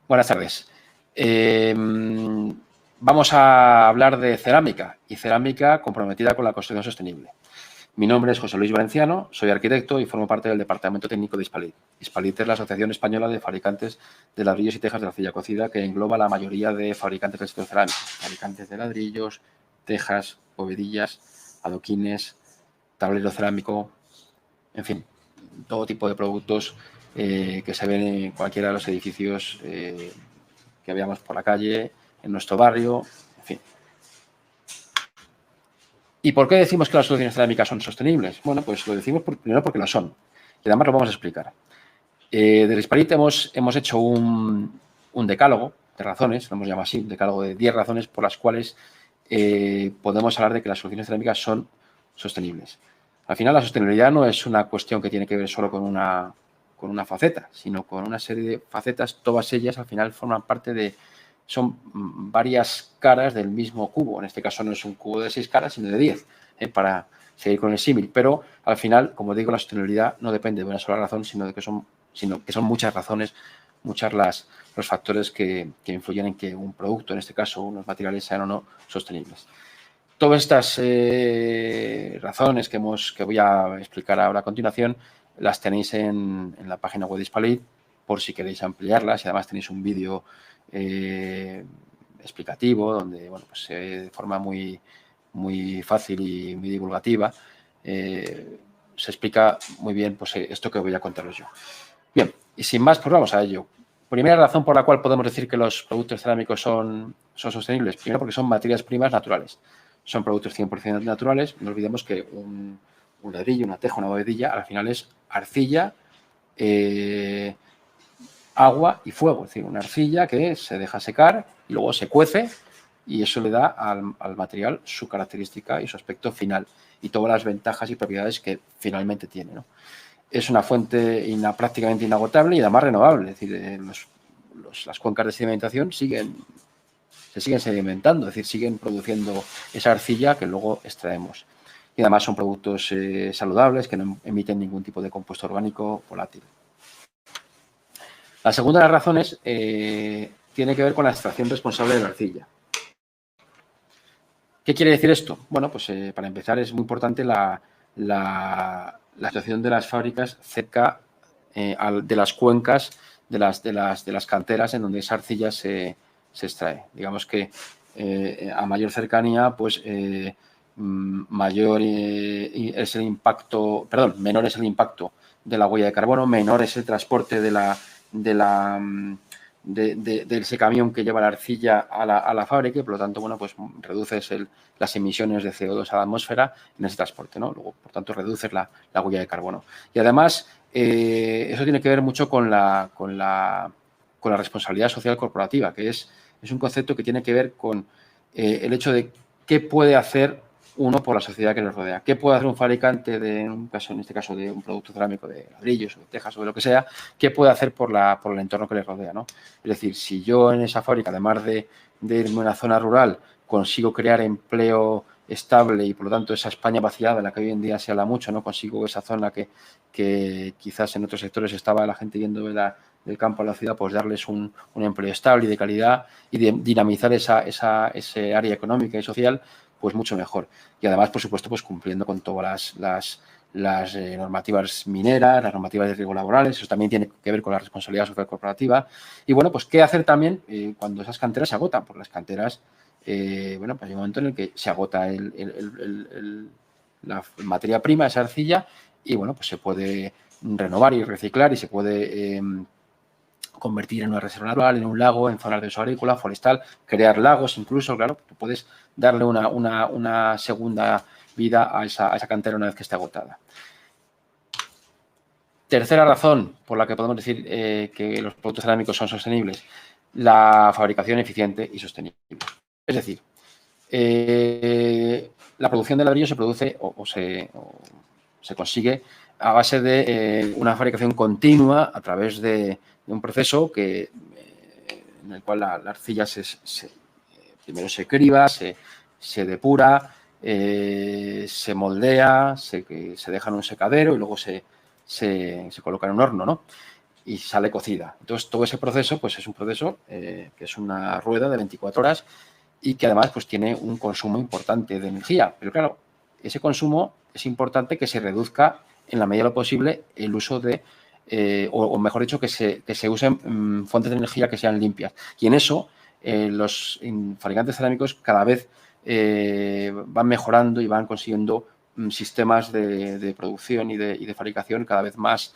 Buenas tardes. Vamos a hablar de cerámica y cerámica comprometida con la construcción sostenible. Mi nombre es José Luis Valenciano, soy arquitecto y formo parte del Departamento Técnico de Hispalit. Hispalit es la Asociación Española de Fabricantes de Ladrillos y Tejas de Arcilla Cocida, que engloba la mayoría de fabricantes del sector cerámico, fabricantes de ladrillos, tejas, bovedillas, adoquines, tablero cerámico, en fin, todo tipo de productos que se ven en cualquiera de los edificios que veamos por la calle, en nuestro barrio, en fin. ¿Y por qué decimos que las soluciones cerámicas son sostenibles? Bueno, pues lo decimos primero porque lo son, y además lo vamos a explicar. Desde Hispalit hemos hecho un decálogo de razones, lo hemos llamado así, un decálogo de 10 razones por las cuales podemos hablar de que las soluciones cerámicas son sostenibles. Al final, la sostenibilidad no es una cuestión que tiene que ver solo con una faceta, sino con una serie de facetas, todas ellas al final forman parte de, son varias caras del mismo cubo. En este caso no es un cubo de 6 caras, sino de 10, para seguir con el símil. Pero al final, como digo, la sostenibilidad no depende de una sola razón, sino que son muchas razones, muchos los factores que influyen en que un producto, en este caso unos materiales, sean o no sostenibles. Todas estas razones que voy a explicar ahora a continuación las tenéis en la página web de Hispalit por si queréis ampliarlas, y además tenéis un vídeo explicativo donde, bueno, pues de forma muy fácil y muy divulgativa se explica muy bien pues, esto que voy a contaros yo. Bien, y sin más, pues vamos a ello. Primera razón por la cual podemos decir que los productos cerámicos son sostenibles. Primero, porque son materias primas naturales. Son productos 100% naturales. No olvidemos que un ladrillo, una teja, una bovedilla, al final es arcilla, agua y fuego. Es decir, una arcilla que se deja secar y luego se cuece, y eso le da al material su característica y su aspecto final y todas las ventajas y propiedades que finalmente tiene, ¿no? Es una fuente prácticamente inagotable y además renovable. Es decir, las cuencas de sedimentación se siguen sedimentando, es decir, siguen produciendo esa arcilla que luego extraemos. Y además son productos saludables que no emiten ningún tipo de compuesto orgánico volátil. La segunda de las razones tiene que ver con la extracción responsable de la arcilla. ¿Qué quiere decir esto? Bueno, pues para empezar es muy importante la situación de las fábricas cerca de las cuencas de las canteras en donde esa arcilla se extrae. Digamos que a mayor cercanía, pues menor es el impacto de la huella de carbono, menor es el transporte de ese camión que lleva la arcilla a la fábrica, y por lo tanto, bueno, pues reduces las emisiones de CO2 a la atmósfera en ese transporte, ¿no? Luego, por tanto, reduces la huella de carbono. Y además, eso tiene que ver mucho con la responsabilidad social corporativa, que es un concepto que tiene que ver con el hecho de qué puede hacer uno por la sociedad que nos rodea. ¿Qué puede hacer un fabricante en este caso de un producto cerámico de ladrillos o de tejas o de lo que sea? ¿Qué puede hacer por el entorno que le rodea, ¿no? Es decir, si yo en esa fábrica, además de irme a una zona rural, consigo crear empleo estable y, por lo tanto, esa España vaciada, en la que hoy en día se habla mucho, ¿no? Consigo esa zona que quizás en otros sectores estaba la gente yendo del campo a la ciudad, pues darles un empleo estable y de calidad y dinamizar ese área económica y social, pues mucho mejor. Y además, por supuesto, pues cumpliendo con todas las normativas mineras, las normativas de riesgo laborales. Eso también tiene que ver con la responsabilidad social corporativa. Y bueno, pues qué hacer también cuando esas canteras se agotan, porque las canteras, bueno, pues hay un momento en el que se agota la materia prima, esa arcilla, y bueno, pues se puede renovar y reciclar y se puede convertir en una reserva natural, en un lago, en zonas de uso agrícola, forestal, crear lagos incluso, claro, tú puedes darle una segunda vida a esa cantera una vez que esté agotada. Tercera razón por la que podemos decir que los productos cerámicos son sostenibles: la fabricación eficiente y sostenible. Es decir, la producción de ladrillo se produce o se consigue a base de una fabricación continua a través de un proceso en el cual la arcilla primero se criba, se depura, se moldea, se deja en un secadero y luego se coloca en un horno, ¿no? y sale cocida. Entonces, todo ese proceso, pues es un proceso que es una rueda de 24 horas y que además pues tiene un consumo importante de energía. Pero claro, ese consumo es importante que se reduzca en la medida de lo posible el uso de, o mejor dicho, que se usen fuentes de energía que sean limpias. Y en eso los fabricantes cerámicos cada vez van mejorando y van consiguiendo sistemas de producción y de fabricación cada vez más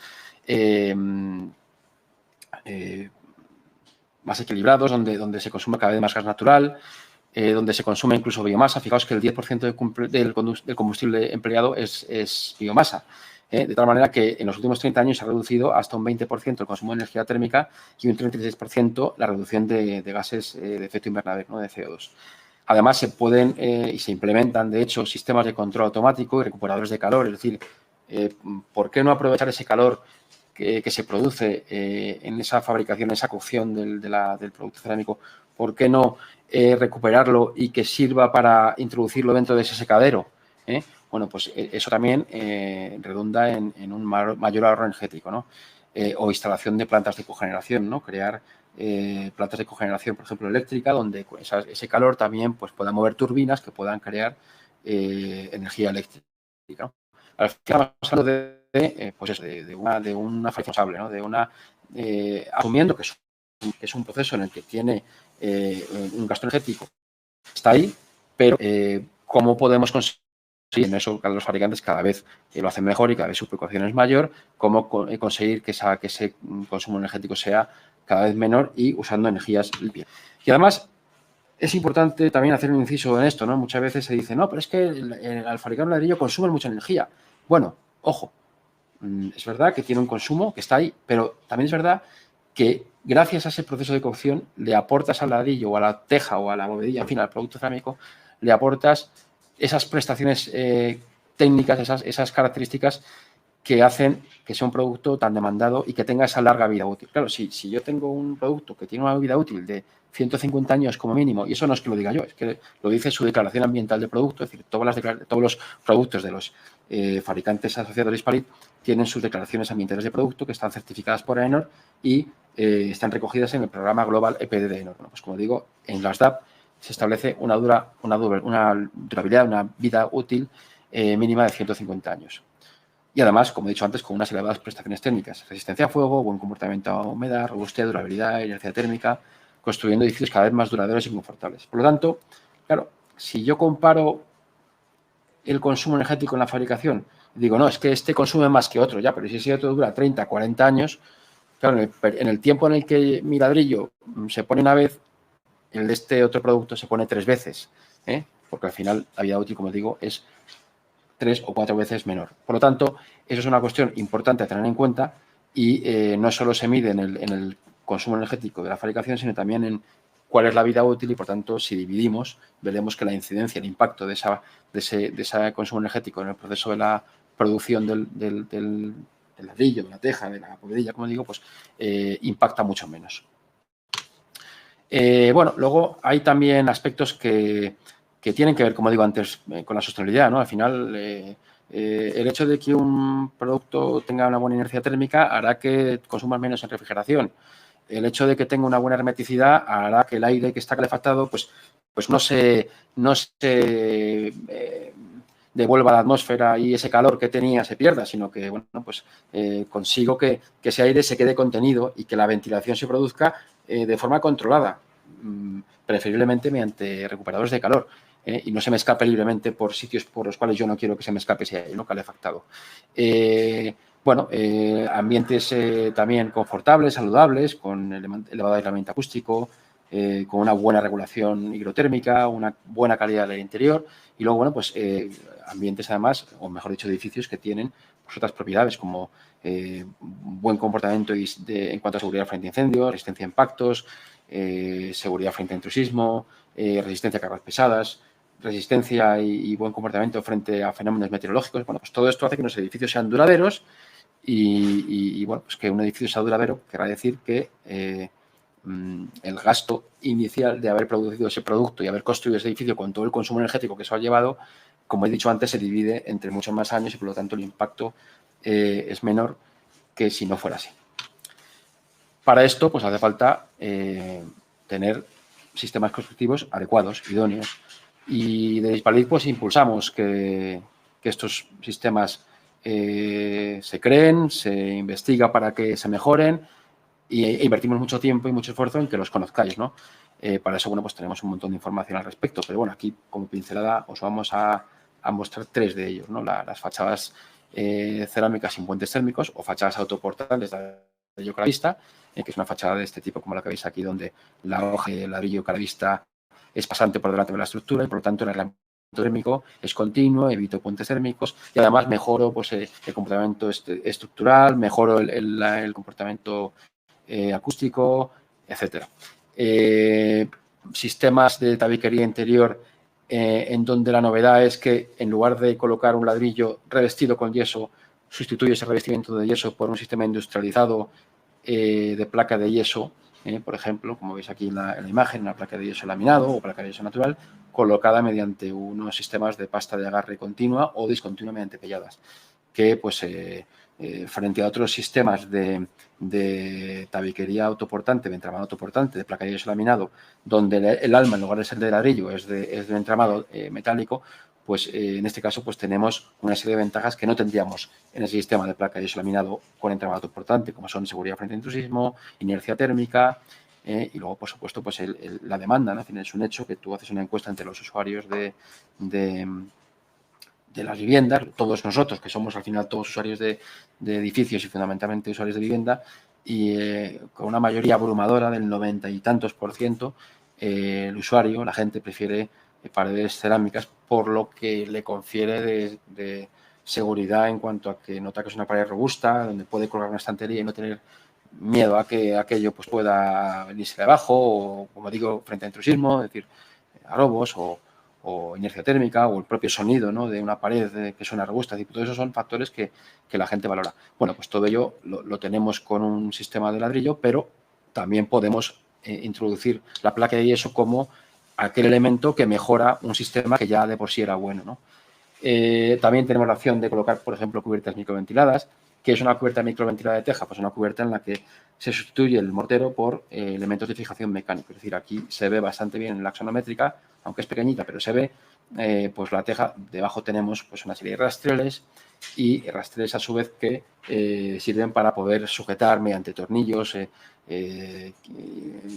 más equilibrados, donde se consume cada vez más gas natural, donde se consume incluso biomasa. Fijaos que el 10% del combustible empleado es biomasa. De tal manera que en los últimos 30 años se ha reducido hasta un 20% el consumo de energía térmica y un 36% la reducción de gases de efecto invernadero, ¿no? De CO2. Además, se pueden y se implementan, de hecho, sistemas de control automático y recuperadores de calor. Es decir, ¿por qué no aprovechar ese calor que se produce en esa fabricación, en esa cocción del producto cerámico? ¿Por qué no recuperarlo y que sirva para introducirlo dentro de ese secadero? Bueno, pues eso también redunda en un mayor ahorro energético, ¿no? O instalación de plantas de cogeneración, ¿no? Crear plantas de cogeneración, por ejemplo, eléctrica, donde ese calor también pues, pueda mover turbinas que puedan crear energía eléctrica, ¿no? Al final estamos hablando pues eso, de una responsable, ¿no? Asumiendo que es un proceso en el que tiene un gasto energético, está ahí, pero ¿cómo podemos conseguir? En eso los fabricantes cada vez lo hacen mejor y cada vez su preocupación es mayor, cómo conseguir que ese consumo energético sea cada vez menor y usando energías limpias. Y además es importante también hacer un inciso en esto, ¿no? Muchas veces se dice, no, pero es que al fabricar un ladrillo consume mucha energía. Bueno, ojo, es verdad que tiene un consumo que está ahí, pero también es verdad que gracias a ese proceso de cocción le aportas al ladrillo o a la teja o a la bovedilla, en fin, al producto cerámico, le aportas esas prestaciones técnicas, esas características que hacen que sea un producto tan demandado y que tenga esa larga vida útil. Claro, si yo tengo un producto que tiene una vida útil de 150 años como mínimo, y eso no es que lo diga yo, es que lo dice su declaración ambiental de producto, es decir, todos los productos de los fabricantes asociados de Hispalit tienen sus declaraciones ambientales de producto que están certificadas por AENOR y están recogidas en el programa Global EPD de AENOR. Bueno, pues como digo, en las DAP se establece una durabilidad, una vida útil mínima de 150 años. Y además, como he dicho antes, con unas elevadas prestaciones técnicas, resistencia a fuego, buen comportamiento a humedad, robustez, durabilidad, inercia térmica, construyendo edificios cada vez más duraderos y confortables. Por lo tanto, claro, si yo comparo el consumo energético en la fabricación, digo, no, es que este consume más que otro, ya, pero si ese otro dura 30, 40 años, claro, en el tiempo en el que mi ladrillo se pone una vez, el de este otro producto se pone 3 veces, porque al final la vida útil, como digo, es 3 o 4 veces menor. Por lo tanto, eso es una cuestión importante a tener en cuenta y no solo se mide en el consumo energético de la fabricación, sino también en cuál es la vida útil y, por tanto, si dividimos, veremos que la incidencia, el impacto de ese consumo energético en el proceso de la producción del ladrillo, de la teja, de la bovedilla, como digo, pues impacta mucho menos. Bueno, luego hay también aspectos que tienen que ver, como digo antes, con la sostenibilidad, ¿no? Al final, el hecho de que un producto tenga una buena inercia térmica hará que consumas menos en refrigeración. El hecho de que tenga una buena hermeticidad hará que el aire que está calefactado pues no se devuelva a la atmósfera y ese calor que tenía se pierda, sino que bueno, pues consigo que ese aire se quede contenido y que la ventilación se produzca de forma controlada, preferiblemente mediante recuperadores de calor. Y no se me escape libremente por sitios por los cuales yo no quiero que se me escape ese aire, ¿no? Calefactado. Ambientes también confortables, saludables, con elevado aislamiento acústico, con una buena regulación hidrotérmica, una buena calidad del interior y luego, bueno, pues ambientes además, o mejor dicho, edificios que tienen pues, otras propiedades como buen comportamiento en cuanto a seguridad frente a incendios, resistencia a impactos, seguridad frente a intrusismo, resistencia a cargas pesadas, resistencia y buen comportamiento frente a fenómenos meteorológicos. Bueno, pues todo esto hace que los edificios sean duraderos y bueno, pues que un edificio sea duradero querrá decir que el gasto inicial de haber producido ese producto y haber construido ese edificio con todo el consumo energético que eso ha llevado, como he dicho antes, se divide entre muchos más años y por lo tanto el impacto es menor que si no fuera así. Para esto, pues hace falta tener sistemas constructivos adecuados, idóneos. Y de Hispalit, pues impulsamos que estos sistemas se creen, se investiga para que se mejoren e invertimos mucho tiempo y mucho esfuerzo en que los conozcáis, ¿no? Para eso, bueno, pues tenemos un montón de información al respecto, pero bueno, aquí como pincelada os vamos a mostrar 3 de ellos, ¿no? Las fachadas cerámicas sin puentes térmicos o fachadas autoportantes de ladrillo calavista, que es una fachada de este tipo como la que veis aquí, donde la hoja de ladrillo calavista es pasante por delante de la estructura y por lo tanto el aislamiento térmico es continuo, evito puentes térmicos y además mejoro pues, el comportamiento estructural, mejoro el comportamiento acústico, etcétera. Sistemas de tabiquería interior en donde la novedad es que en lugar de colocar un ladrillo revestido con yeso, sustituye ese revestimiento de yeso por un sistema industrializado de placa de yeso, por ejemplo, como veis aquí en la imagen, una placa de yeso laminado o placa de yeso natural, colocada mediante unos sistemas de pasta de agarre continua o discontinua mediante pelladas, que pues frente a otros sistemas de tabiquería autoportante, de entramado autoportante, de placa de yeso laminado, donde el alma, en lugar de ser de ladrillo, es de un entramado metálico, pues en este caso pues tenemos una serie de ventajas que no tendríamos en el sistema de placa de yeso laminado con entramado autoportante, como son seguridad frente a intrusismo, inercia térmica, y luego, por supuesto, pues la demanda, ¿no? Es un hecho que tú haces una encuesta entre los usuarios de las viviendas, todos nosotros, que somos al final todos usuarios de edificios y fundamentalmente usuarios de vivienda, y con una mayoría abrumadora del 90 y tantos %, el usuario, la gente prefiere paredes cerámicas por lo que le confiere de seguridad en cuanto a que nota que es una pared robusta, donde puede colgar una estantería y no tener miedo a que aquello pues, pueda venirse de abajo o, como digo, frente a intrusismo, es decir, a robos o inercia térmica o el propio sonido, ¿no? De una pared que suena robusta. Es decir, todo eso son factores que la gente valora. Bueno, pues todo ello lo tenemos con un sistema de ladrillo, pero también podemos introducir la placa de yeso como aquel elemento que mejora un sistema que ya de por sí era bueno, ¿no? También tenemos la opción de colocar, por ejemplo, cubiertas microventiladas. ¿Qué es una cubierta microventilada de teja? Pues una cubierta en la que se sustituye el mortero por elementos de fijación mecánica. Es decir, aquí se ve bastante bien en la axonométrica, aunque es pequeñita, pero se ve pues la teja. Debajo tenemos pues una serie de rastreles y rastreles a su vez que sirven para poder sujetar mediante tornillos,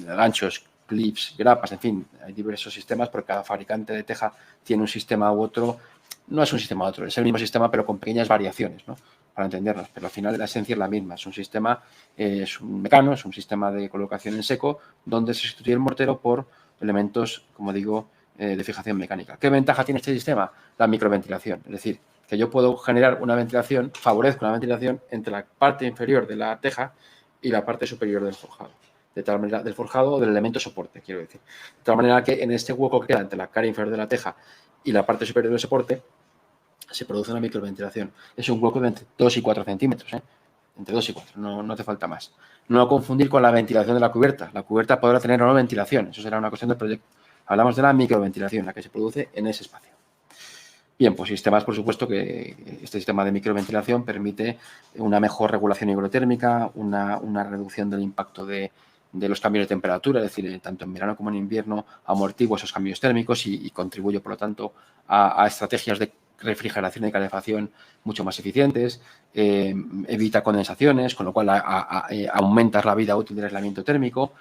ganchos, clips, grapas, en fin, hay diversos sistemas porque cada fabricante de teja tiene un sistema u otro. No es un sistema u otro, es el mismo sistema pero con pequeñas variaciones, ¿no? Para entendernos, pero al final la esencia es la misma. Es un sistema, es un mecano, es un sistema de colocación en seco donde se sustituye el mortero por elementos, como digo, de fijación mecánica. ¿Qué ventaja tiene este sistema? La microventilación, es decir, que yo puedo generar una ventilación, favorezco una ventilación entre la parte inferior de la teja y la parte superior del forjado. De tal manera, del forjado o del elemento soporte, quiero decir. De tal manera que en este hueco que queda entre la cara inferior de la teja y la parte superior del soporte, se produce una microventilación. Es un hueco de entre 2 y 4 centímetros, entre 2 y 4, no hace falta más. No confundir con la ventilación de la cubierta. La cubierta podrá tener o no ventilación, eso será una cuestión del proyecto. Hablamos de la microventilación, la que se produce en ese espacio. Bien, pues sistemas, por supuesto, que este sistema de microventilación permite una mejor regulación higrotérmica, una reducción del impacto de los cambios de temperatura, es decir, tanto en verano como en invierno amortigua esos cambios térmicos y contribuye, por lo tanto, a estrategias de refrigeración y calefacción mucho más eficientes, evita condensaciones, con lo cual aumentas la vida útil del aislamiento térmico,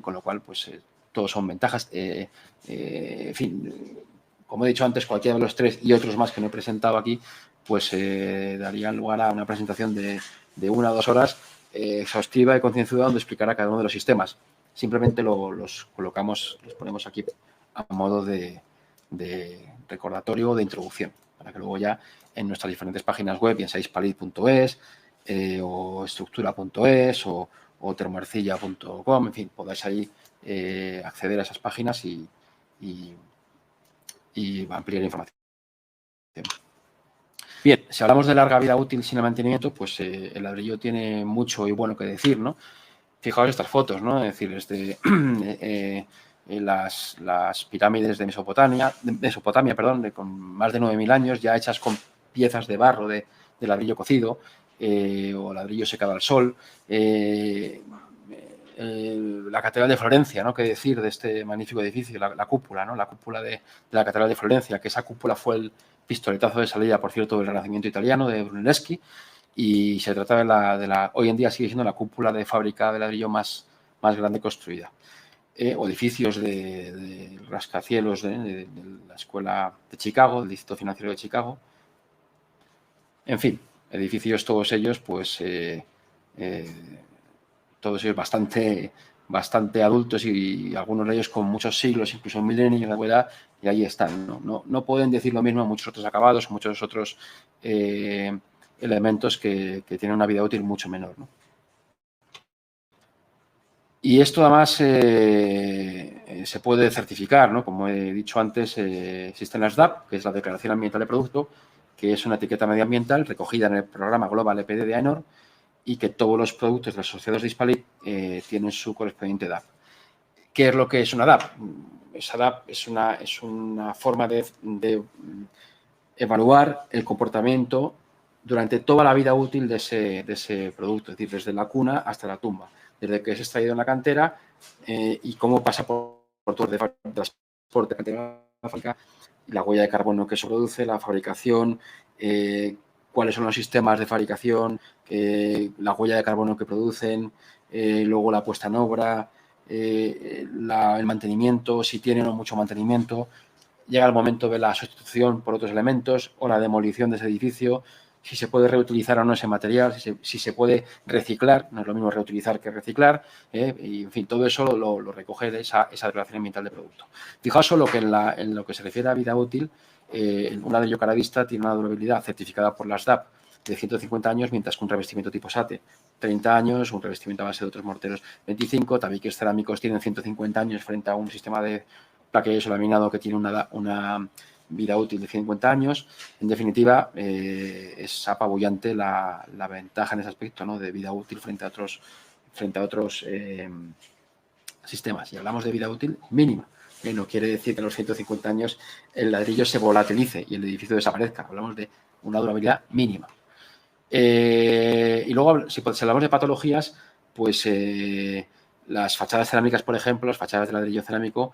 con lo cual, pues, todos son ventajas. En fin, como he dicho antes, cualquiera de los 3 y otros más que no he presentado aquí, pues darían lugar a una presentación de 1 o 2 horas exhaustiva y concienzuda donde explicará cada uno de los sistemas. Simplemente los colocamos, los ponemos aquí a modo de recordatorio o de introducción, para que luego ya en nuestras diferentes páginas web, bien sea hispalit.es o estructura.es o termoarcilla.com, en fin, podáis ahí acceder a esas páginas y ampliar información. Bien, si hablamos de larga vida útil sin el mantenimiento, pues el ladrillo tiene mucho y bueno que decir, ¿no? Fijaos estas fotos, ¿no? Es decir, las pirámides de Mesopotamia, con más de 9.000 años, ya hechas con piezas de barro de ladrillo cocido o ladrillo secado al sol. la Catedral de Florencia, ¿no? Qué decir de este magnífico edificio, la cúpula, ¿no? La cúpula de la Catedral de Florencia, que esa cúpula fue el pistoletazo de salida, por cierto, del Renacimiento italiano, de Brunelleschi, y se trata hoy en día sigue siendo la cúpula de fábrica de ladrillo más grande construida. O edificios de rascacielos de la Escuela de Chicago, del Distrito Financiero de Chicago. En fin, edificios todos ellos, pues, todos ellos bastante adultos y algunos de ellos con muchos siglos, incluso milenios de antigüedad, y ahí están. No pueden decir lo mismo a muchos otros acabados, muchos otros elementos que tienen una vida útil mucho menor, ¿no? Y esto además se puede certificar, ¿no? Como he dicho antes, existen las DAP, que es la Declaración Ambiental de Producto, que es una etiqueta medioambiental recogida en el programa Global EPD de AENOR y que todos los productos asociados de Hispalit tienen su correspondiente DAP. ¿Qué es lo que es una DAP? Esa DAP es una forma de evaluar el comportamiento durante toda la vida útil de ese producto, es decir, desde la cuna hasta la tumba, desde que es extraído en la cantera y cómo pasa por todo el transporte de la fábrica, la huella de carbono que se produce, la fabricación, cuáles son los sistemas de fabricación, la huella de carbono que producen, luego la puesta en obra, el mantenimiento, si tienen o no mucho mantenimiento. Llega el momento de la sustitución por otros elementos o la demolición de ese edificio, si se puede reutilizar o no ese material, si se puede reciclar, no es lo mismo reutilizar que reciclar, y en fin, todo eso lo recoge esa declaración ambiental de producto. Fijaos solo que en lo que se refiere a vida útil, un ladrillo caravista tiene una durabilidad certificada por las DAP de 150 años, mientras que un revestimiento tipo SATE 30 años, un revestimiento a base de otros morteros 25, tabiques cerámicos tienen 150 años frente a un sistema de plaquillo laminado que tiene una vida útil de 50 años. En definitiva, es apabullante la ventaja en ese aspecto, ¿no? De vida útil frente a otros sistemas. Y hablamos de vida útil mínima. No quiere decir que a los 150 años el ladrillo se volatilice y el edificio desaparezca. Hablamos de una durabilidad mínima. Y luego, si hablamos de patologías, pues las fachadas cerámicas, por ejemplo, las fachadas de ladrillo cerámico,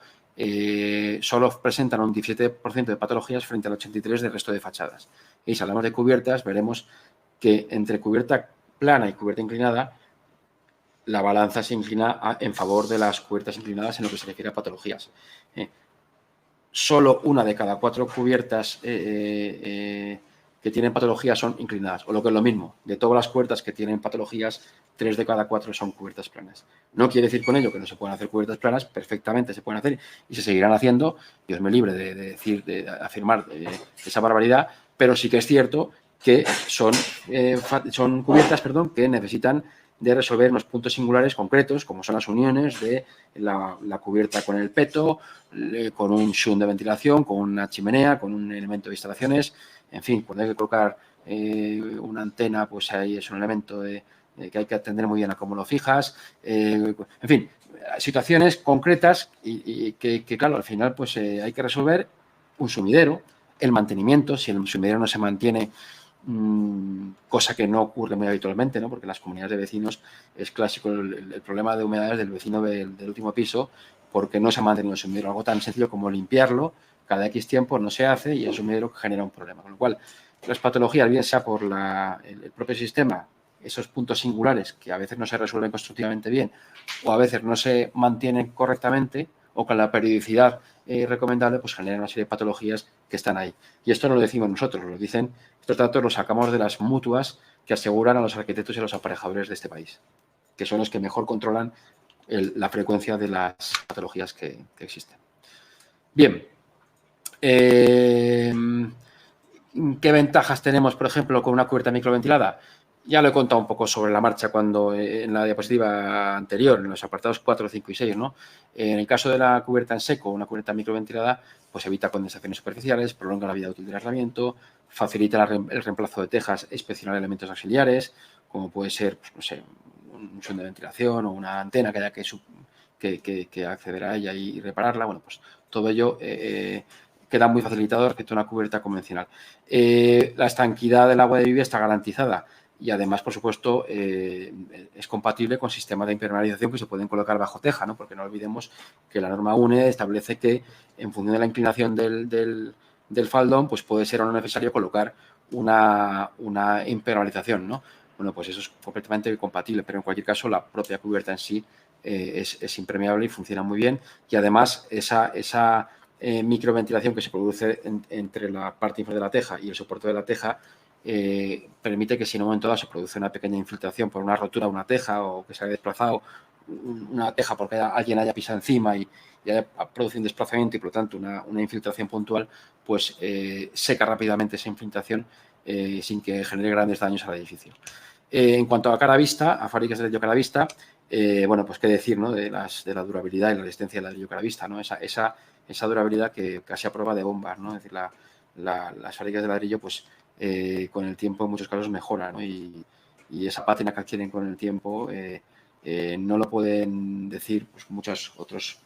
solo presentan un 17% de patologías frente al 83% del resto de fachadas. Y si hablamos de cubiertas, veremos que entre cubierta plana y cubierta inclinada, la balanza se inclina en favor de las cubiertas inclinadas en lo que se refiere a patologías. Solo una de cada 4 cubiertas que tienen patologías son inclinadas, o lo que es lo mismo, de todas las cubiertas que tienen patologías, 3 de cada 4 son cubiertas planas. No quiere decir con ello que no se puedan hacer cubiertas planas, perfectamente se pueden hacer y se seguirán haciendo, Dios me libre de afirmar esa barbaridad, pero sí que es cierto que son cubiertas, que necesitan de resolver unos puntos singulares concretos, como son las uniones de la cubierta con el peto, con un shunt de ventilación, con una chimenea, con un elemento de instalaciones. En fin, cuando hay que colocar una antena, pues ahí es un elemento que hay que atender muy bien a cómo lo fijas. En fin, situaciones concretas y que claro, al final pues hay que resolver un sumidero, el mantenimiento, si el sumidero no se mantiene, cosa que no ocurre muy habitualmente, ¿no? Porque en las comunidades de vecinos es clásico el problema de humedades del vecino del último piso, porque no se ha mantenido el sumidero. Algo tan sencillo como limpiarlo cada X tiempo no se hace y el sumidero genera un problema. Con lo cual, las patologías, bien sea por el propio sistema, esos puntos singulares que a veces no se resuelven constructivamente bien o a veces no se mantienen correctamente o con la periodicidad recomendable, pues generan una serie de patologías que están ahí. Y esto no lo decimos nosotros, lo dicen, estos datos los sacamos de las mutuas que aseguran a los arquitectos y a los aparejadores de este país, que son los que mejor controlan la frecuencia de las patologías que existen. Bien. ¿Qué ventajas tenemos, por ejemplo, con una cubierta microventilada? Ya lo he contado un poco sobre la marcha cuando en la diapositiva anterior, en los apartados 4, 5 y 6, ¿no? En el caso de la cubierta en seco, una cubierta microventilada, pues evita condensaciones superficiales, prolonga la vida útil del aislamiento, facilita el reemplazo de tejas, inspeccionar elementos auxiliares, como puede ser, pues, no sé, un shunt de ventilación o una antena que haya que acceder a ella y repararla. Bueno, pues todo ello queda muy facilitado respecto a una cubierta convencional. La estanquidad del agua de lluvia está garantizada y además, por supuesto, es compatible con sistemas de impermeabilización que se pueden colocar bajo teja, ¿no? Porque no olvidemos que la norma UNE establece que en función de la inclinación del faldón, pues puede ser o no necesario colocar una impermeabilización, ¿no? Bueno, pues eso es completamente compatible, pero en cualquier caso la propia cubierta en sí es impermeable y funciona muy bien, y además esa microventilación que se produce entre la parte inferior de la teja y el soporte de la teja permite que si en un momento dado se produce una pequeña infiltración por una rotura de una teja o que se haya desplazado una teja porque alguien haya pisado encima y haya producido un desplazamiento y por lo tanto una infiltración puntual, pues seca rápidamente esa infiltración sin que genere grandes daños al edificio. En cuanto a cara vista, a fábricas de ladrillo cara vista, bueno, pues qué decir, ¿no? de la durabilidad y la resistencia del ladrillo cara vista, ¿no? Esa durabilidad que casi a prueba de bombas, ¿no? Es decir, las fábricas de ladrillo, pues con el tiempo en muchos casos mejoran, ¿no? Y esa pátina que adquieren con el tiempo no lo pueden decir pues, muchos otros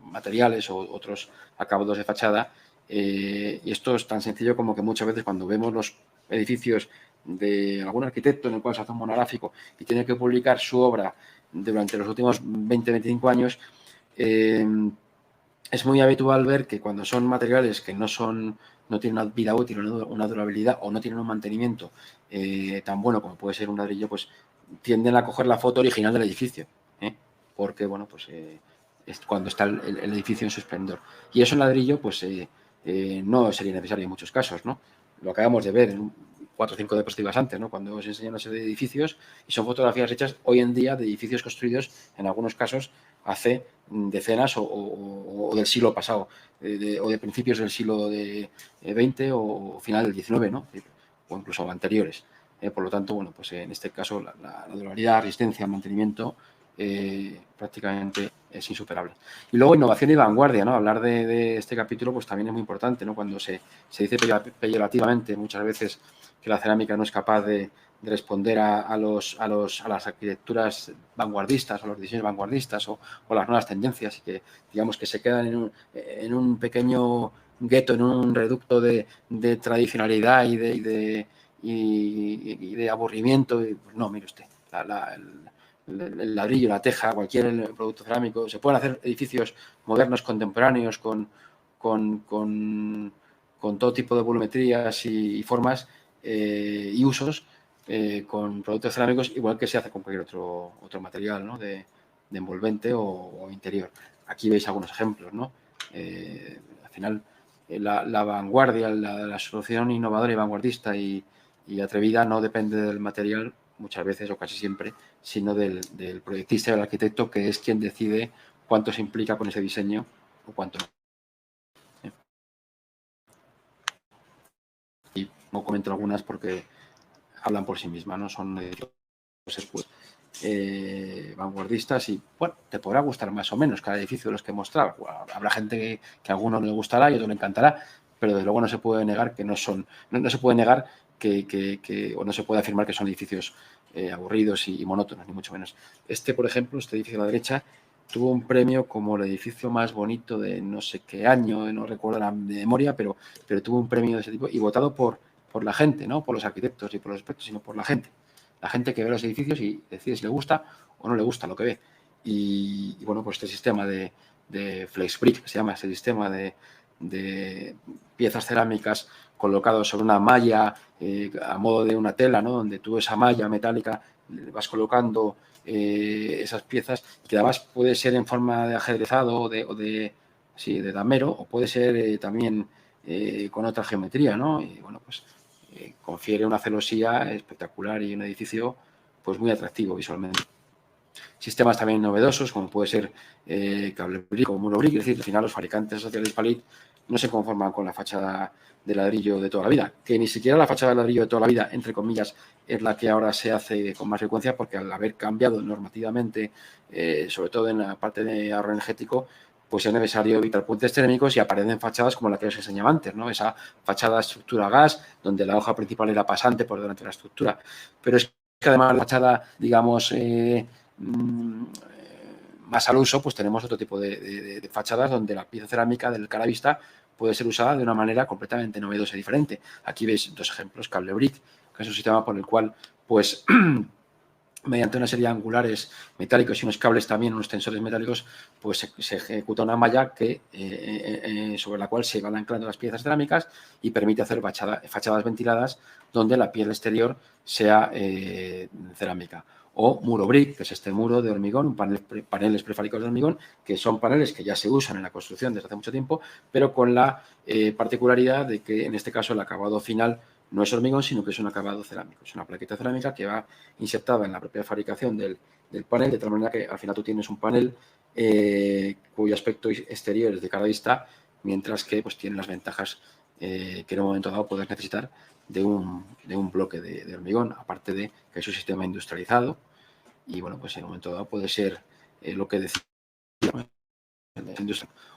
materiales o otros acabados de fachada. Y esto es tan sencillo como que muchas veces cuando vemos los edificios de algún arquitecto en el cual se hace un monográfico y tiene que publicar su obra durante los últimos 20-25 años, es muy habitual ver que cuando son materiales que no tienen una vida útil, una durabilidad o no tienen un mantenimiento tan bueno como puede ser un ladrillo, pues tienden a coger la foto original del edificio, porque bueno, pues es cuando está el edificio en su esplendor. Y eso en ladrillo, pues no sería necesario en muchos casos, ¿no? Lo acabamos de ver en 4 o 5 diapositivas antes, ¿no? Cuando os enseñan una serie de edificios y son fotografías hechas hoy en día de edificios construidos, en algunos casos, hace decenas o del siglo pasado, o de principios del siglo XX o final del XIX, ¿no? O incluso anteriores. Por lo tanto, bueno, pues en este caso la durabilidad, resistencia, mantenimiento prácticamente es insuperable. Y luego innovación y vanguardia, ¿no? Hablar de este capítulo pues también es muy importante, ¿no? Cuando se dice peyorativamente muchas veces que la cerámica no es capaz de responder a las arquitecturas vanguardistas o los diseños vanguardistas o las nuevas tendencias y que digamos que se quedan en un pequeño gueto, en un reducto de tradicionalidad y de aburrimiento. No, mire usted, el ladrillo, la teja, cualquier producto cerámico, se pueden hacer edificios modernos, contemporáneos, con todo tipo de volumetrías y formas y usos con productos cerámicos, igual que se hace con cualquier otro material, ¿no? de envolvente o interior. Aquí veis algunos ejemplos, ¿no? Al final, la vanguardia, la solución innovadora y vanguardista y atrevida no depende del material, muchas veces o casi siempre, sino del proyectista y del arquitecto, que es quien decide cuánto se implica con ese diseño o cuánto no. Y no comento algunas porque hablan por sí mismas, ¿no? Son pues, vanguardistas y, bueno, te podrá gustar más o menos cada edificio de los que he mostrado. Bueno, habrá gente que a alguno no le gustará y a otro le encantará, pero desde luego no se puede negar que no se puede negar o no se puede afirmar que son edificios aburridos y monótonos, ni mucho menos. Por ejemplo, este edificio a la derecha tuvo un premio como el edificio más bonito de no sé qué año, no recuerdo la memoria, pero tuvo un premio de ese tipo y votado por la gente, no por los arquitectos y por los expertos, sino por la gente. La gente que ve los edificios y decide si le gusta o no le gusta lo que ve. Y bueno, pues este sistema de FlexBrick, que se llama este sistema de piezas cerámicas colocados sobre una malla a modo de una tela, ¿no? Donde tú esa malla metálica vas colocando esas piezas, que además puede ser en forma de ajedrezado o de damero, o puede ser también con otra geometría, ¿no? Y bueno, pues confiere una celosía espectacular y un edificio pues muy atractivo visualmente. Sistemas también novedosos, como puede ser cable brick o muro brick, es decir, al final los fabricantes sociales de Palit no se conforman con la fachada de ladrillo de toda la vida, que ni siquiera la fachada de ladrillo de toda la vida, entre comillas, es la que ahora se hace con más frecuencia, porque al haber cambiado normativamente, sobre todo en la parte de ahorro energético, pues es necesario evitar puentes térmicos y aparecen fachadas como la que os enseñaba antes, ¿no? Esa fachada estructura gas, donde la hoja principal era pasante por delante de la estructura. Pero es que además la fachada, digamos, más al uso, pues tenemos otro tipo de fachadas donde la pieza cerámica del cara vista puede ser usada de una manera completamente novedosa y diferente. Aquí veis dos ejemplos, cable brick, que es un sistema por el cual pues mediante una serie de angulares metálicos y unos cables también, unos tensores metálicos, pues se ejecuta una malla que, sobre la cual se van anclando las piezas cerámicas y permite hacer fachadas ventiladas donde la piel exterior sea cerámica. O muro brick, que es este muro de hormigón, paneles prefábricos de hormigón, que son paneles que ya se usan en la construcción desde hace mucho tiempo, pero con la particularidad de que en este caso el acabado final no es hormigón, sino que es un acabado cerámico. Es una plaqueta cerámica que va insertada en la propia fabricación del panel, de tal manera que al final tú tienes un panel cuyo aspecto exterior es de cada vista, mientras que pues, tiene las ventajas que en un momento dado puedes necesitar de un bloque de hormigón, aparte de que es un sistema industrializado y, bueno, pues en un momento dado puede ser lo que decía,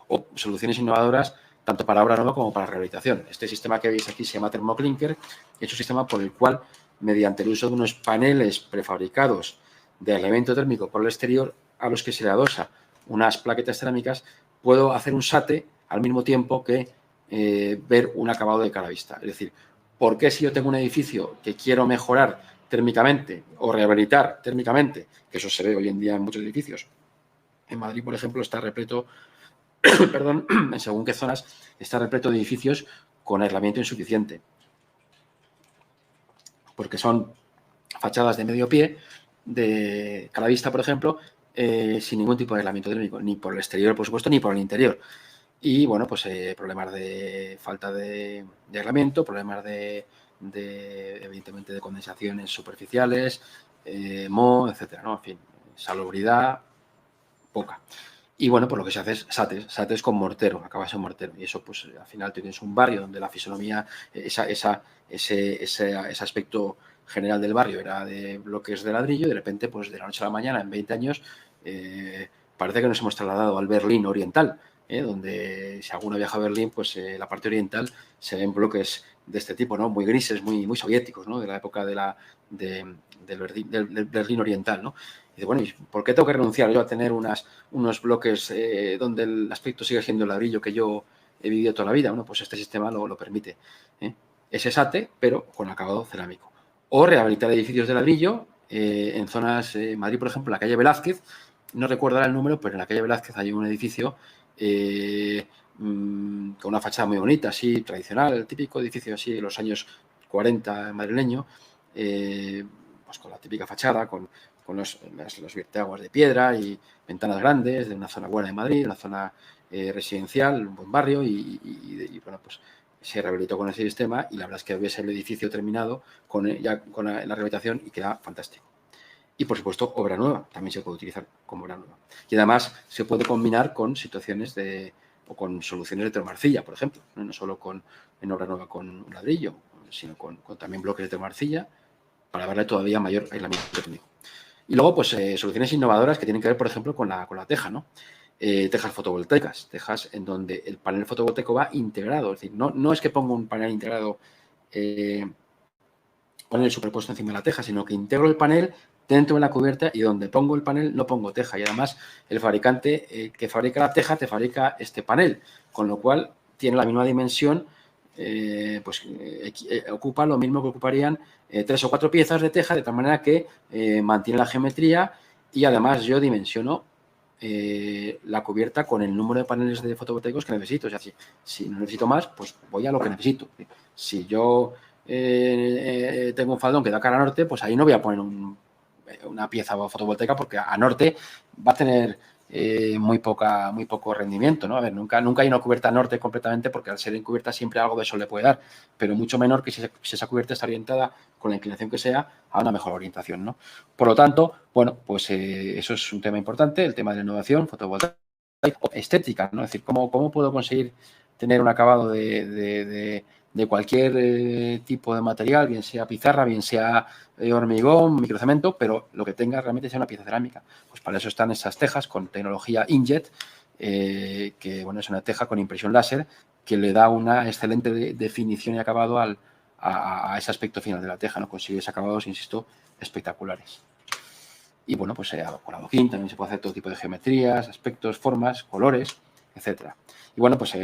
o soluciones innovadoras tanto para obra nueva como para rehabilitación. Este sistema que veis aquí se llama Thermoclinker, es un sistema por el cual, mediante el uso de unos paneles prefabricados de elemento térmico por el exterior, a los que se le adosa unas plaquetas cerámicas, puedo hacer un SATE al mismo tiempo que ver un acabado de cada vista. Es decir, ¿por qué si yo tengo un edificio que quiero mejorar térmicamente o rehabilitar térmicamente, que eso se ve hoy en día en muchos edificios? En Madrid, por ejemplo, está repleto perdón, en según qué zonas, está repleto de edificios con aislamiento insuficiente, porque son fachadas de medio pie, de cada vista, por ejemplo, sin ningún tipo de aislamiento térmico, ni por el exterior, por supuesto, ni por el interior. Y, bueno, pues problemas de falta de aislamiento, problemas evidentemente, de condensaciones superficiales, moho, etcétera, ¿no? En fin, salubridad poca. Y, bueno, pues lo que se hace es SATES con mortero, acabas en mortero. Y eso, pues al final tienes un barrio donde la fisonomía, ese aspecto general del barrio era de bloques de ladrillo y de repente, pues de la noche a la mañana, en 20 años, parece que nos hemos trasladado al Berlín oriental, donde si alguno viaja a Berlín, pues la parte oriental se ven bloques de este tipo, ¿no? Muy grises, muy soviéticos, ¿no? De la época del Berlín oriental, ¿no? Y dice, bueno, ¿y por qué tengo que renunciar yo a tener unos bloques donde el aspecto sigue siendo el ladrillo que yo he vivido toda la vida? Bueno, pues este sistema lo permite. Es SATE, pero con acabado cerámico. O rehabilitar edificios de ladrillo en zonas, Madrid, por ejemplo, en la calle Velázquez, no recuerdo ahora el número, pero en la calle Velázquez hay un edificio con una fachada muy bonita, así, tradicional, el típico edificio así de los años 40 madrileño, pues con la típica fachada, con los vierteaguas de piedra y ventanas grandes de una zona buena de Madrid, una zona residencial, un buen barrio y bueno, pues se rehabilitó con ese sistema y la verdad es que ves el edificio terminado ya con la rehabilitación y queda fantástico. Y, por supuesto, obra nueva, también se puede utilizar como obra nueva. Y además se puede combinar con situaciones o con soluciones de termoarcilla, por ejemplo, no solo en obra nueva con un ladrillo, sino con también bloques de termoarcilla para darle todavía mayor aislamiento técnico. Y luego, pues, soluciones innovadoras que tienen que ver, por ejemplo, con la teja, ¿no? Tejas fotovoltaicas, tejas en donde el panel fotovoltaico va integrado. Es decir, no es que ponga un panel integrado, panel superpuesto encima de la teja, sino que integro el panel dentro de la cubierta y donde pongo el panel no pongo teja. Y además, el fabricante que fabrica la teja te fabrica este panel, con lo cual tiene la misma dimensión, ocupa lo mismo que ocuparían 3 o 4 piezas de teja, de tal manera que mantiene la geometría y además yo dimensiono la cubierta con el número de paneles de fotovoltaicos que necesito. O sea, si no necesito más, pues voy a lo que necesito. Si yo tengo un faldón que da cara a norte, pues ahí no voy a poner una pieza fotovoltaica porque a norte va a tener muy poco rendimiento, ¿no? A ver, nunca hay una cubierta norte completamente porque al ser encubierta siempre algo de sol le puede dar, pero mucho menor que si esa cubierta está orientada con la inclinación que sea a una mejor orientación, ¿no? Por lo tanto, bueno, pues eso es un tema importante, el tema de la innovación fotovoltaica, estética, ¿no? Es decir, ¿cómo puedo conseguir tener un acabado de cualquier tipo de material, bien sea pizarra, bien sea hormigón, microcemento, pero lo que tenga realmente sea una pieza cerámica? Pues para eso están esas tejas con tecnología inkjet, que bueno, es una teja con impresión láser que le da una excelente definición y acabado a ese aspecto final de la teja, ¿no? Consigues acabados, insisto, espectaculares. Y, bueno, pues con adoquín también se puede hacer todo tipo de geometrías, aspectos, formas, colores, etcétera. Y, bueno, pues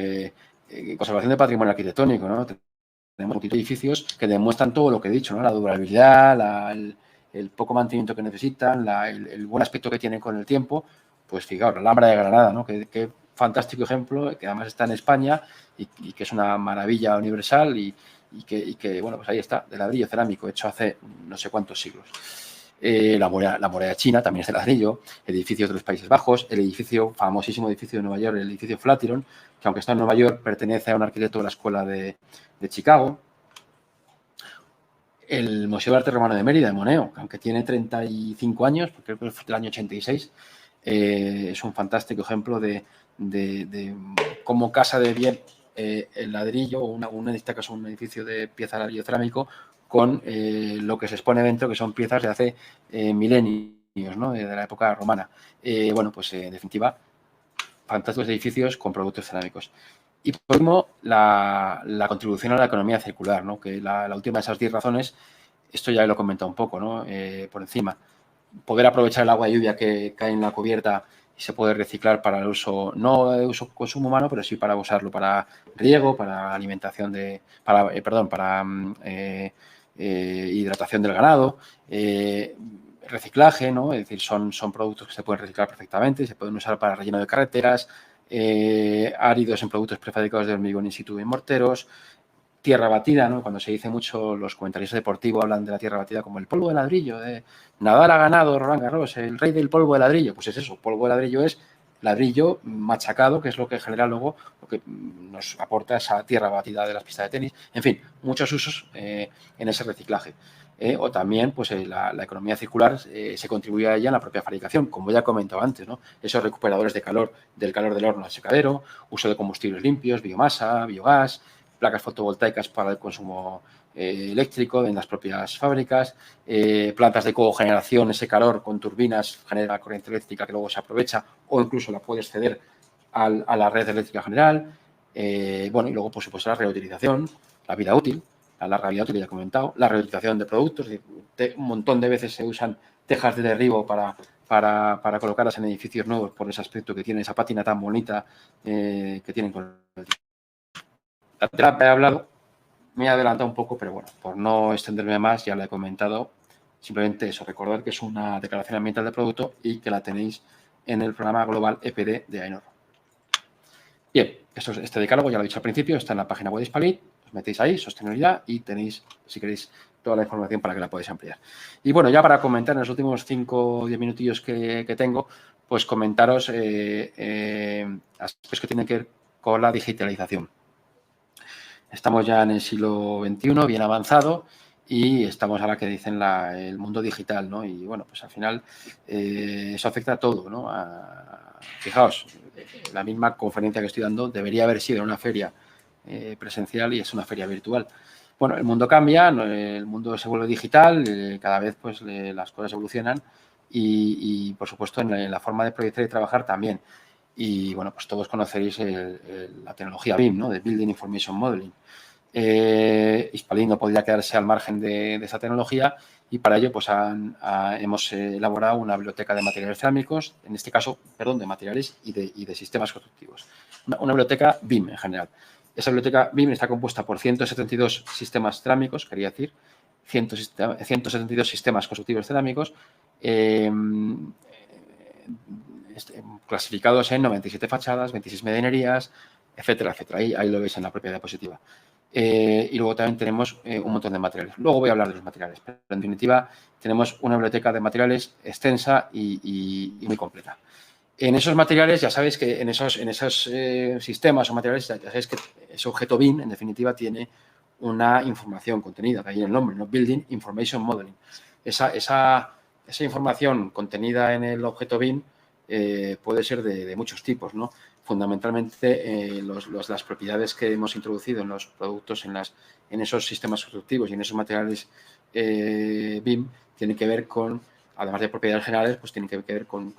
conservación de patrimonio arquitectónico, ¿no? multitud de edificios que demuestran todo lo que he dicho, ¿no? La durabilidad, el poco mantenimiento que necesitan, el buen aspecto que tienen con el tiempo. Pues fijaos, la Alhambra de Granada, ¿no? Que fantástico ejemplo, que además está en España y que es una maravilla universal y que, bueno, pues ahí está, de ladrillo cerámico, hecho hace no sé cuántos siglos. La muralla china también es de ladrillo, edificios de los Países Bajos, el famosísimo edificio de Nueva York, el edificio Flatiron, que aunque está en Nueva York, pertenece a un arquitecto de la escuela de Chicago. El Museo de Arte Romano de Mérida, de Moneo, que aunque tiene 35 años, porque creo que es del año 86, es un fantástico ejemplo de cómo casa de bien el ladrillo, en este caso un edificio de pieza de ladrillo cerámico, con lo que se expone dentro, que son piezas de hace milenios, ¿no? De la época romana. Bueno, pues en definitiva, fantásticos edificios con productos cerámicos. Y por último, la contribución a la economía circular, ¿no? Que la última de esas 10 razones, esto ya lo he comentado un poco, ¿no? Por encima. Poder aprovechar el agua de lluvia que cae en la cubierta y se puede reciclar para el uso, no de uso consumo humano, pero sí para usarlo para riego, para alimentación para hidratación del ganado, reciclaje, ¿no? Es decir, son productos que se pueden reciclar perfectamente, se pueden usar para relleno de carreteras, áridos en productos prefabricados de hormigón in situ y morteros, tierra batida, ¿no? Cuando se dice mucho, los comentaristas deportivos hablan de la tierra batida como el polvo de ladrillo, de Nadal ha ganado Roland Garros, el rey del polvo de ladrillo. Pues es eso, polvo de ladrillo es ladrillo machacado, que es lo que genera luego lo que nos aporta esa tierra batida de las pistas de tenis. En fin, muchos usos en ese reciclaje. O también, pues la economía circular se contribuye a ella en la propia fabricación, como ya he comentado antes, ¿no? Esos recuperadores de calor, del calor del horno al secadero, uso de combustibles limpios, biomasa, biogás, placas fotovoltaicas para el consumo eléctrico en las propias fábricas, plantas de cogeneración, ese calor con turbinas genera corriente eléctrica que luego se aprovecha o incluso la puedes ceder a la red eléctrica general. Bueno, y luego, por supuesto, la reutilización, la vida útil, la larga vida útil que ya he comentado, la reutilización de productos. Un montón de veces se usan tejas de derribo para colocarlas en edificios nuevos por ese aspecto que tiene, esa pátina tan bonita que tienen con el la terapia he hablado, me he adelantado un poco, pero bueno, por no extenderme más, ya lo he comentado. Simplemente eso, recordar que es una declaración ambiental de producto y que la tenéis en el programa global EPD de AENOR. Bien, este decálogo ya lo he dicho al principio, está en la página web de Hispalit, os metéis ahí, sostenibilidad, y tenéis, si queréis, toda la información para que la podáis ampliar. Y bueno, ya para comentar en los últimos 5 o 10 minutillos que tengo, pues comentaros aspectos que tienen que ver con la digitalización. Estamos ya en el siglo XXI, bien avanzado, y estamos ahora que dicen el mundo digital, ¿no? Y bueno, pues al final eso afecta a todo, ¿no? Fijaos, la misma conferencia que estoy dando debería haber sido en una feria presencial y es una feria virtual. Bueno, el mundo cambia, el mundo se vuelve digital, cada vez pues las cosas evolucionan y por supuesto en la forma de proyectar y trabajar también. Y bueno, pues todos conoceréis la tecnología BIM, ¿no? De Building Information Modeling. Hispalit no podía quedarse al margen de esa tecnología y para ello pues hemos elaborado una biblioteca de materiales cerámicos, en este caso, perdón, de materiales y de sistemas constructivos. Una biblioteca BIM en general. Esa biblioteca BIM está compuesta por 172 sistemas cerámicos, quería decir, 172 sistemas constructivos cerámicos, clasificados en 97 fachadas, 26 medianerías, etcétera, etcétera. Ahí lo veis en la propia diapositiva. Y luego también tenemos un montón de materiales. Luego voy a hablar de los materiales, pero en definitiva tenemos una biblioteca de materiales extensa y muy completa. En esos materiales, ya sabéis que en esos sistemas o materiales, ya sabéis que ese objeto BIM, en definitiva, tiene una información contenida, de ahí el nombre, ¿no? Building Information Modeling. Esa información contenida en el objeto BIM puede ser de muchos tipos, ¿no? Fundamentalmente, las propiedades que hemos introducido en los productos, en esos sistemas constructivos y en esos materiales BIM, tienen que ver con, además de propiedades generales, pues tienen que ver con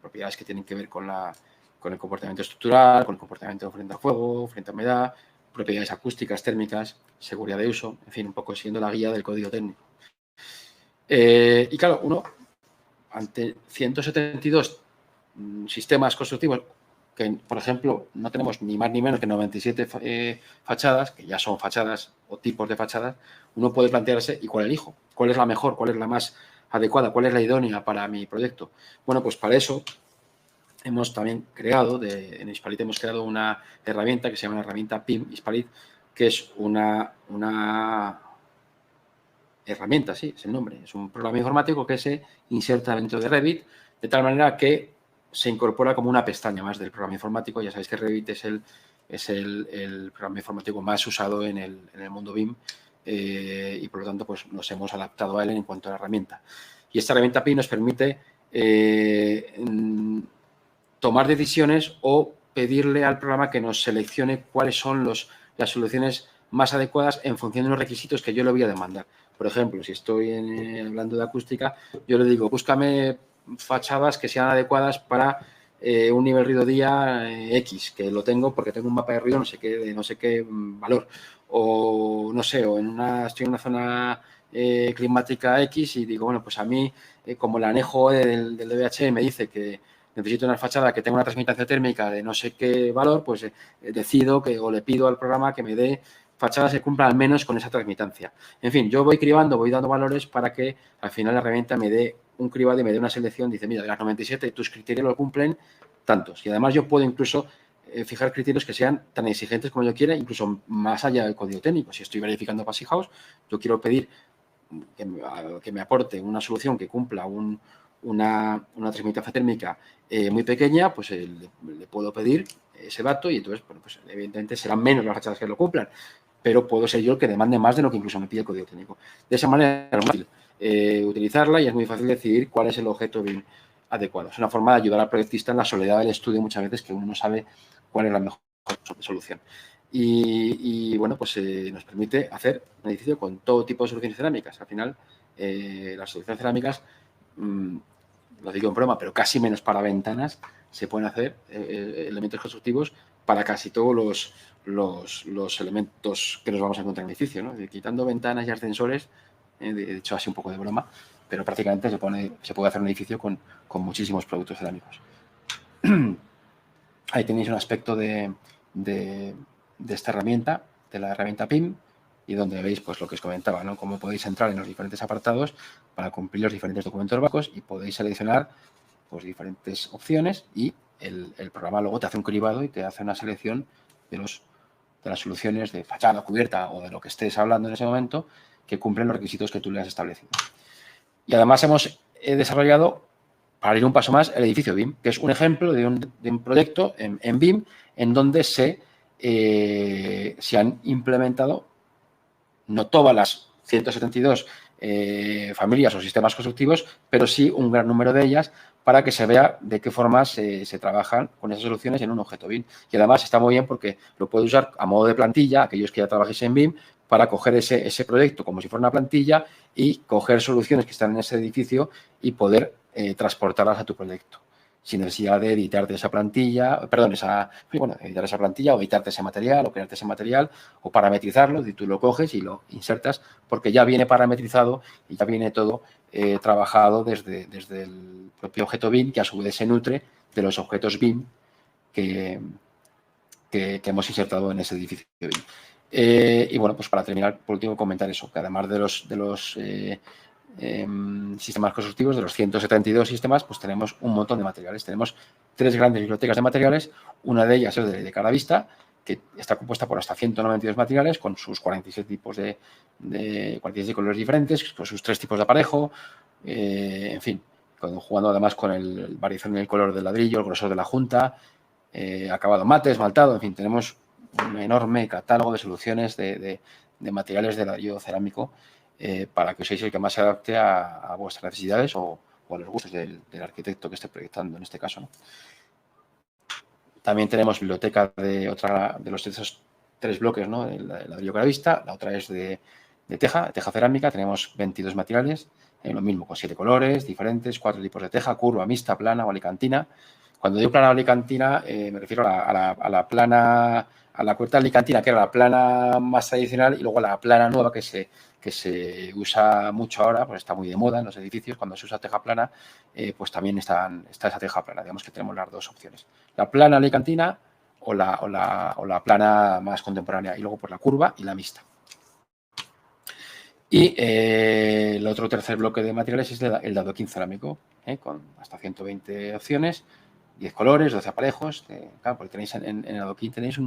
propiedades que tienen que ver con el comportamiento estructural, con el comportamiento frente a fuego, frente a humedad, propiedades acústicas, térmicas, seguridad de uso, en fin, un poco siguiendo la guía del código técnico. Y claro, uno, ante 172 sistemas constructivos que, por ejemplo, no tenemos ni más ni menos que 97 fachadas, que ya son fachadas o tipos de fachadas, uno puede plantearse, ¿y cuál elijo? ¿Cuál es la mejor? ¿Cuál es la más adecuada? ¿Cuál es la idónea para mi proyecto? Bueno, pues para eso hemos también creado, en Hispalit hemos creado una herramienta que se llama la herramienta PIM Hispalit, que es una herramienta, sí, es el nombre, es un programa informático que se inserta dentro de Revit, de tal manera que se incorpora como una pestaña más del programa informático. Ya sabéis que Revit es el programa informático más usado en el mundo BIM, y por lo tanto pues nos hemos adaptado a él en cuanto a la herramienta. Y esta herramienta PIM nos permite tomar decisiones o pedirle al programa que nos seleccione cuáles son las soluciones más adecuadas en función de los requisitos que yo le voy a demandar. Por ejemplo, si estoy hablando de acústica, yo le digo, búscame fachadas que sean adecuadas para un nivel ruido día X, que lo tengo porque tengo un mapa de ruido no sé qué valor. O no sé, estoy en una zona climática X y digo, bueno, pues a mí, como el anejo del DBH me dice que necesito una fachada que tenga una transmitancia térmica de no sé qué valor, pues decido o le pido al programa que me dé fachadas que cumplan al menos con esa transmitancia. En fin, yo voy cribando, voy dando valores para que al final la herramienta me dé un cribado y me dé una selección. Dice, mira, de las 97 tus criterios lo cumplen tantos. Y además yo puedo incluso fijar criterios que sean tan exigentes como yo quiera, incluso más allá del código técnico. Si estoy verificando Passivhaus House, yo quiero pedir que me aporte una solución que cumpla una transmitancia térmica muy pequeña, pues le puedo pedir ese dato y entonces, bueno, pues evidentemente serán menos las fachadas que lo cumplan, pero puedo ser yo el que demande más de lo que incluso me pide el código técnico. De esa manera es muy fácil utilizarla y es muy fácil decidir cuál es el objeto BIM adecuado. Es una forma de ayudar al proyectista en la soledad del estudio muchas veces, que uno no sabe cuál es la mejor solución. Y bueno, pues nos permite hacer un edificio con todo tipo de soluciones cerámicas. Al final, las soluciones cerámicas, lo digo en broma, pero casi menos para ventanas, se pueden hacer elementos constructivos para casi todos los elementos que nos vamos a encontrar en el edificio, ¿no? Quitando ventanas y ascensores, de hecho así un poco de broma, pero prácticamente se puede hacer un edificio con muchísimos productos cerámicos. Ahí tenéis un aspecto de esta herramienta, de la herramienta PIM, y donde veis pues lo que os comentaba, ¿no? Cómo podéis entrar en los diferentes apartados para cumplir los diferentes documentos básicos y podéis seleccionar pues diferentes opciones y el programa luego te hace un cribado y te hace una selección de las soluciones de fachada, cubierta o de lo que estés hablando en ese momento que cumplen los requisitos que tú le has establecido. Y además hemos desarrollado, para ir un paso más, el edificio BIM, que es un ejemplo de un proyecto en BIM en donde se han implementado no todas las 172 familias o sistemas constructivos, pero sí un gran número de ellas para que se vea de qué forma se trabajan con esas soluciones en un objeto BIM. Y además está muy bien porque lo puede usar a modo de plantilla, aquellos que ya trabajéis en BIM, para coger ese proyecto como si fuera una plantilla y coger soluciones que están en ese edificio y poder transportarlas a tu proyecto, sin necesidad de editarte esa plantilla, editar esa plantilla o editarte ese material o crearte ese material o parametrizarlo, y tú lo coges y lo insertas porque ya viene parametrizado y ya viene todo trabajado desde el propio objeto BIM, que a su vez se nutre de los objetos BIM que hemos insertado en ese edificio BIM. Y bueno, pues para terminar, por último, comentar eso, que además de los sistemas constructivos, de los 172 sistemas, pues tenemos un montón de materiales. Tenemos 3 grandes bibliotecas de materiales. Una de ellas es de cara a vista, que está compuesta por hasta 192 materiales con sus 46 tipos de 46 colores diferentes, con sus 3 tipos de aparejo, en fin, jugando además con el variación del color del ladrillo, el grosor de la junta, acabado mate, esmaltado, en fin, tenemos un enorme catálogo de soluciones de materiales de ladrillo cerámico para que uséis el que más se adapte a vuestras necesidades o a los gustos del arquitecto que esté proyectando en este caso, ¿no? También tenemos biblioteca de esos 3 bloques, ¿no? El ladrillo cara vista, la otra es de teja cerámica, tenemos 22 materiales, lo mismo, con 7 colores diferentes, 4 tipos de teja, curva, mixta, plana o alicantina, Cuando digo plana alicantina, me refiero a la plana, a la cubierta alicantina, que era la plana más tradicional, y luego la plana nueva que se usa mucho ahora, pues está muy de moda en los edificios. Cuando se usa teja plana, pues también está esa teja plana. Digamos que tenemos las dos opciones. La plana alicantina o la plana más contemporánea, y luego por la curva y la mixta. Y el otro tercer bloque de materiales es el de adoquín cerámico, con hasta 120 opciones, 10 colores, 12 aparejos. Claro, porque tenéis en el adoquín tenéis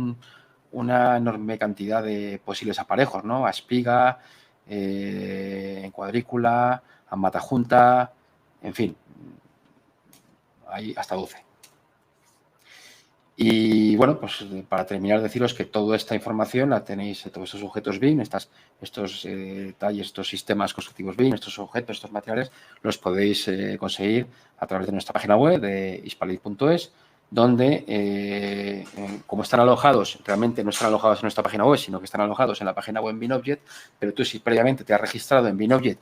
una enorme cantidad de posibles aparejos, ¿no? A espiga, en cuadrícula, a matajunta, en fin, hay hasta 12. Y bueno, pues para terminar, deciros que toda esta información la tenéis, todos estos objetos BIM, estos detalles, estos sistemas constructivos BIM, estos objetos, estos materiales, los podéis conseguir a través de nuestra página web de hispalit.es, donde, como están alojados, realmente no están alojados en nuestra página web, sino que están alojados en la página web en BIMobject, pero tú si previamente te has registrado en BIMobject,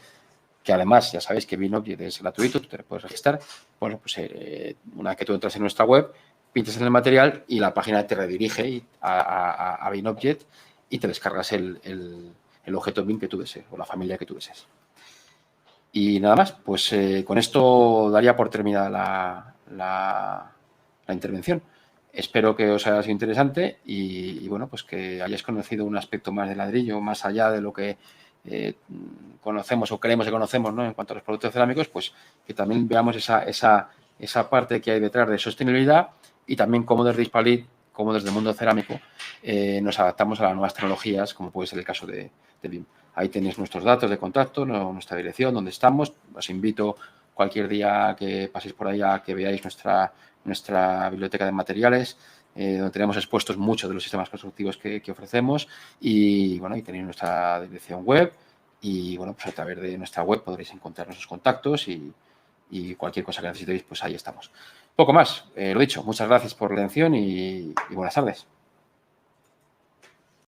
que además ya sabéis que BIMobject es gratuito, tú te puedes registrar, bueno, pues una vez que tú entras en nuestra web, pintas en el material y la página te redirige a BIMobject y te descargas el objeto BIM que tú desees o la familia que tú desees. Y nada más, pues con esto daría por terminada la intervención. Espero que os haya sido interesante y bueno, pues que hayáis conocido un aspecto más del ladrillo, más allá de lo que conocemos o creemos que conocemos, ¿no? En cuanto a los productos cerámicos, pues que también veamos esa parte que hay detrás de sostenibilidad y también cómo desde Hispalit, como desde el mundo cerámico, nos adaptamos a las nuevas tecnologías, como puede ser el caso de BIM. Ahí tenéis nuestros datos de contacto, nuestra dirección, donde estamos. Os invito cualquier día que paséis por ahí a que veáis nuestra biblioteca de materiales, donde tenemos expuestos muchos de los sistemas constructivos que ofrecemos y, bueno, ahí tenéis nuestra dirección web y, bueno, pues a través de nuestra web podréis encontrar nuestros contactos y cualquier cosa que necesitéis, pues ahí estamos. Poco más, lo dicho, muchas gracias por la atención y buenas tardes.